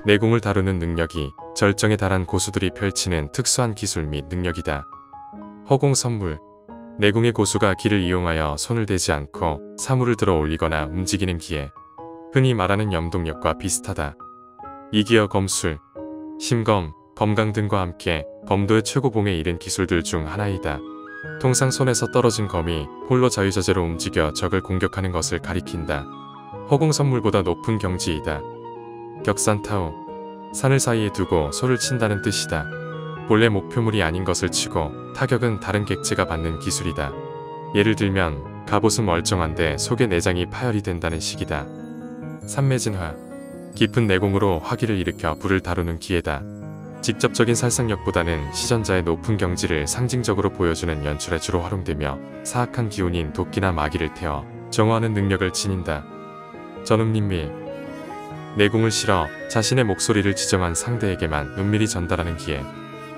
내공을 다루는 능력이 절정에 달한 고수들이 펼치는 특수한 기술 및 능력이다. 허공 선물. 내공의 고수가 기를 이용하여 손을 대지 않고 사물을 들어 올리거나 움직이는 기에 흔히 말하는 염동력과 비슷하다. 이기어 검술, 심검, 검강 등과 함께 검도의 최고봉에 이른 기술들 중 하나이다. 통상 손에서 떨어진 검이 홀로 자유자재로 움직여 적을 공격하는 것을 가리킨다. 허공 선물보다 높은 경지이다. 격산타우. 산을 사이에 두고 소를 친다는 뜻이다. 본래 목표물이 아닌 것을 치고 타격은 다른 객체가 받는 기술이다. 예를 들면 갑옷은 멀쩡한데 속에 내장이 파열이 된다는 식이다. 산매진화. 깊은 내공으로 화기를 일으켜 불을 다루는 기회다. 직접적인 살상력보다는 시전자의 높은 경지를 상징적으로 보여주는 연출에 주로 활용되며 사악한 기운인 도끼나 마귀를 태워 정화하는 능력을 지닌다. 전음린밀. 내공을 실어 자신의 목소리를 지정한 상대에게만 은밀히 전달하는 기에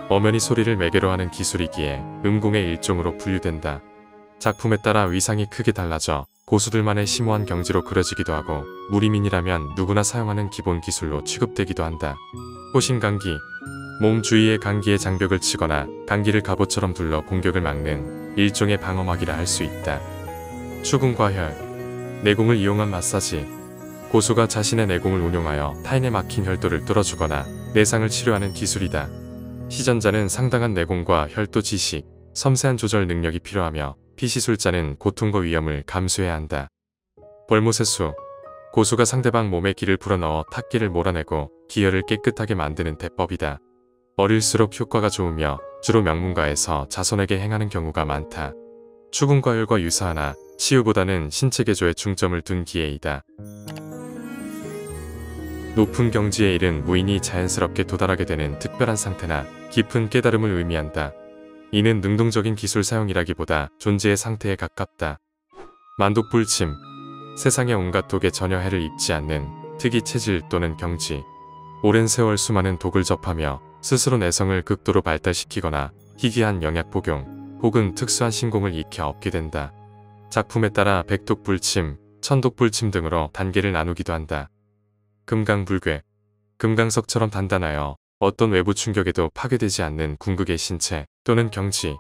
엄연히 소리를 매개로 하는 기술이기에 음공의 일종으로 분류된다. 작품에 따라 위상이 크게 달라져 고수들만의 심오한 경지로 그려지기도 하고 무리민이라면 누구나 사용하는 기본 기술로 취급되기도 한다. 호신강기. 몸 주위에 강기의 장벽을 치거나 강기를 갑옷처럼 둘러 공격을 막는 일종의 방어막이라 할 수 있다. 추궁과혈. 내공을 이용한 마사지. 고수가 자신의 내공을 운용하여 타인의 막힌 혈도를 뚫어주거나 내상을 치료하는 기술이다. 시전자는 상당한 내공과 혈도 지식, 섬세한 조절 능력이 필요하며 피시술자는 고통과 위험을 감수해야 한다. 벌모세수. 고수가 상대방 몸에 기를 불어넣어 탁기를 몰아내고 기혈을 깨끗하게 만드는 대법이다. 어릴수록 효과가 좋으며 주로 명문가에서 자손에게 행하는 경우가 많다. 추궁과혈과 유사하나 치유보다는 신체 개조에 중점을 둔 기회이다. 높은 경지에 이른 무인이 자연스럽게 도달하게 되는 특별한 상태나 깊은 깨달음을 의미한다. 이는 능동적인 기술 사용이라기보다 존재의 상태에 가깝다. 만독불침. 세상의 온갖 독에 전혀 해를 입지 않는 특이 체질 또는 경지. 오랜 세월 수많은 독을 접하며 스스로 내성을 극도로 발달시키거나 희귀한 영약 복용 혹은 특수한 신공을 익혀 얻게 된다. 작품에 따라 백독불침, 천독불침 등으로 단계를 나누기도 한다. 금강불괴. 금강석처럼 단단하여 어떤 외부 충격에도 파괴되지 않는 궁극의 신체 또는 경지.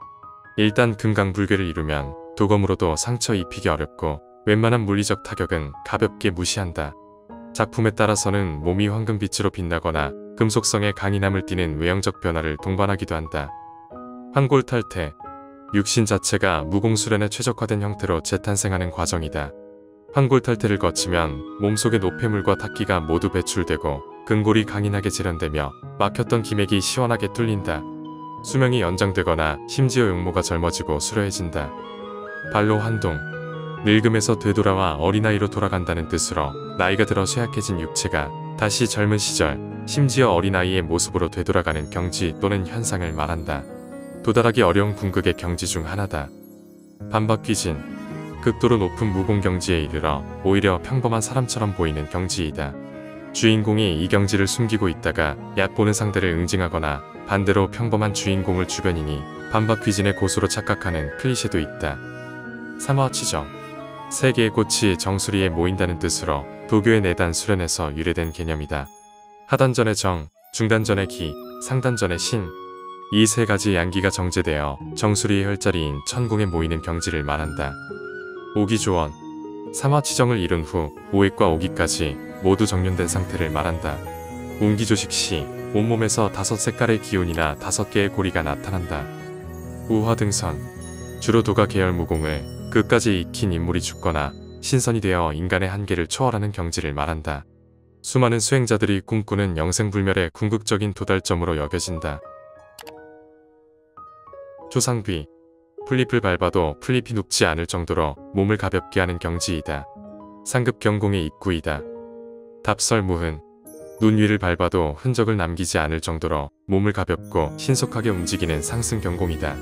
일단 금강불괴를 이루면 도검으로도 상처 입히기 어렵고 웬만한 물리적 타격은 가볍게 무시한다. 작품에 따라서는 몸이 황금빛으로 빛나거나 금속성의 강인함을 띠는 외형적 변화를 동반하기도 한다. 황골탈퇴. 육신 자체가 무공수련에 최적화된 형태로 재탄생하는 과정이다. 황골탈퇴를 거치면 몸속의 노폐물과 탁기가 모두 배출되고 근골이 강인하게 재련되며 막혔던 기맥이 시원하게 뚫린다. 수명이 연장되거나 심지어 용모가 젊어지고 수려해진다. 발로 환동. 늙음에서 되돌아와 어린아이로 돌아간다는 뜻으로 나이가 들어 쇠약해진 육체가 다시 젊은 시절, 심지어 어린아이의 모습으로 되돌아가는 경지 또는 현상을 말한다. 도달하기 어려운 궁극의 경지 중 하나다. 반박귀진. 극도로 높은 무공경지에 이르러 오히려 평범한 사람처럼 보이는 경지이다. 주인공이 이 경지를 숨기고 있다가 얕보는 상대를 응징하거나 반대로 평범한 주인공을 주변인이 반박귀진의 고수로 착각하는 클리셰도 있다. 삼화치정. 세 개의 꽃이 정수리에 모인다는 뜻으로 도교의 내단 수련에서 유래된 개념이다. 하단전의 정, 중단전의 기, 상단전의 신. 이 세 가지 양기가 정제되어 정수리의 혈자리인 천궁에 모이는 경지를 말한다. 오기조원. 삼화치정을 이룬 후 오액과 오기까지 모두 정련된 상태를 말한다. 운기조식 시 온몸에서 5색깔의 기운이나 5개의 고리가 나타난다. 우화등선. 주로 도가 계열 무공을 끝까지 익힌 인물이 죽거나 신선이 되어 인간의 한계를 초월하는 경지를 말한다. 수많은 수행자들이 꿈꾸는 영생불멸의 궁극적인 도달점으로 여겨진다. 조상귀. 풀잎을 밟아도 풀잎이 눕지 않을 정도로 몸을 가볍게 하는 경지이다. 상급 경공의 입구이다. 답설무흔. 눈 위를 밟아도 흔적을 남기지 않을 정도로 몸을 가볍고 신속하게 움직이는 상승 경공이다.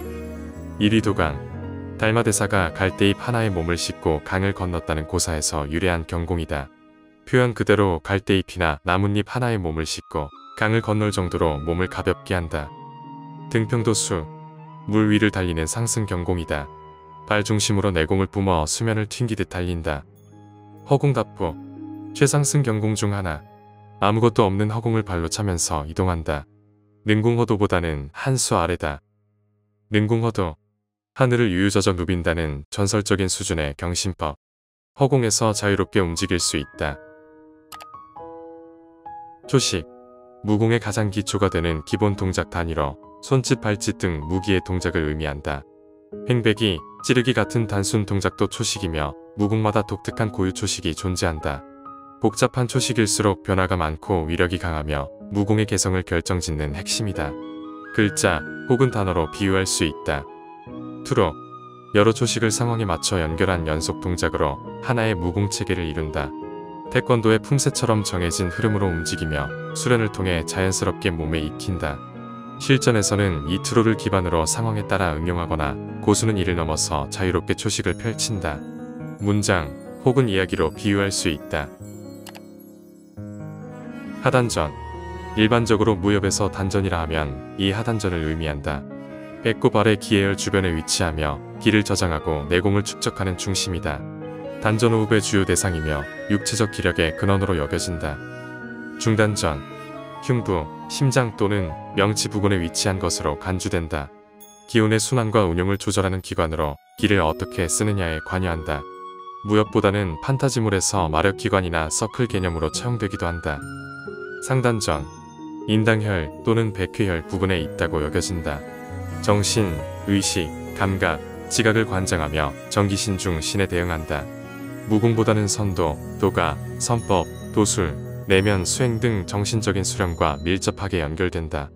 이리도강. 달마대사가 갈대잎 하나에 몸을 싣고 강을 건넜다는 고사에서 유래한 경공이다. 표현 그대로 갈대잎이나 나뭇잎 하나에 몸을 싣고 강을 건널 정도로 몸을 가볍게 한다. 등평도수. 물 위를 달리는 상승 경공이다. 발 중심으로 내공을 뿜어 수면을 튕기듯 달린다. 허공답보. 최상승 경공 중 하나. 아무것도 없는 허공을 발로 차면서 이동한다. 능궁허도보다는 한 수 아래다. 능궁허도, 하늘을 유유저적 누빈다는 전설적인 수준의 경신법. 허공에서 자유롭게 움직일 수 있다. 초식, 무공의 가장 기초가 되는 기본 동작 단위로 손짓, 발짓 등 무기의 동작을 의미한다. 횡배기, 찌르기 같은 단순 동작도 초식이며 무공마다 독특한 고유 초식이 존재한다. 복잡한 초식일수록 변화가 많고 위력이 강하며 무공의 개성을 결정짓는 핵심이다. 글자 혹은 단어로 비유할 수 있다. 투로, 여러 초식을 상황에 맞춰 연결한 연속 동작으로 하나의 무공 체계를 이룬다. 태권도의 품새처럼 정해진 흐름으로 움직이며 수련을 통해 자연스럽게 몸에 익힌다. 실전에서는 이 투로를 기반으로 상황에 따라 응용하거나 고수는 이를 넘어서 자유롭게 초식을 펼친다. 문장 혹은 이야기로 비유할 수 있다. 하단전, 일반적으로 무협에서 단전이라 하면 이 하단전을 의미한다. 배꼽 아래 기해열 주변에 위치하며 기를 저장하고 내공을 축적하는 중심이다. 단전 호흡의 주요 대상이며 육체적 기력의 근원으로 여겨진다. 중단전, 흉부, 심장 또는 명치 부근에 위치한 것으로 간주된다. 기운의 순환과 운용을 조절하는 기관으로 기를 어떻게 쓰느냐에 관여한다. 무협보다는 판타지물에서 마력기관이나 서클 개념으로 차용되기도 한다. 상단전, 인당혈 또는 백회혈 부근에 있다고 여겨진다. 정신, 의식, 감각, 지각을 관장하며 정기신 중 신에 대응한다. 무공보다는 선도, 도가, 선법, 도술, 내면, 수행 등 정신적인 수련과 밀접하게 연결된다.